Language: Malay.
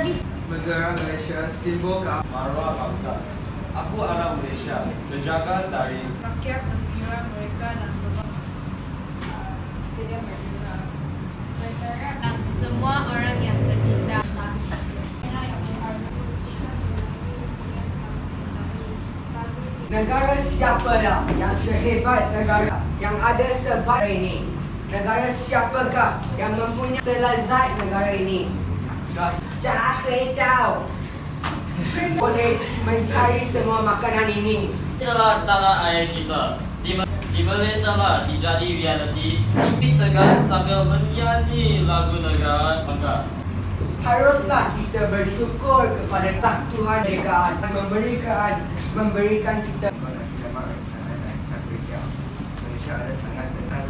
di Bendera Malaysia simbol Maruah bangsa. Aku anak Malaysia, menjaga dari rakyat gembira mereka dan Stadium Merdeka. semua orang yang tercinta. Negara siapa yang sehebat negara yang ada sebat ini? Negara siapakah yang mempunyai selezat negara ini? Cari tahu. Boleh mencari semua makanan ini. Inilah tanah air kita. Di Malaysia lah dijadi reality. Impit tegak sambil menyanyi lagu negara bangga. Haruskah kita bersyukur kepada tak Tuhan mereka memberikan kita. Malaysia ada sangat ketat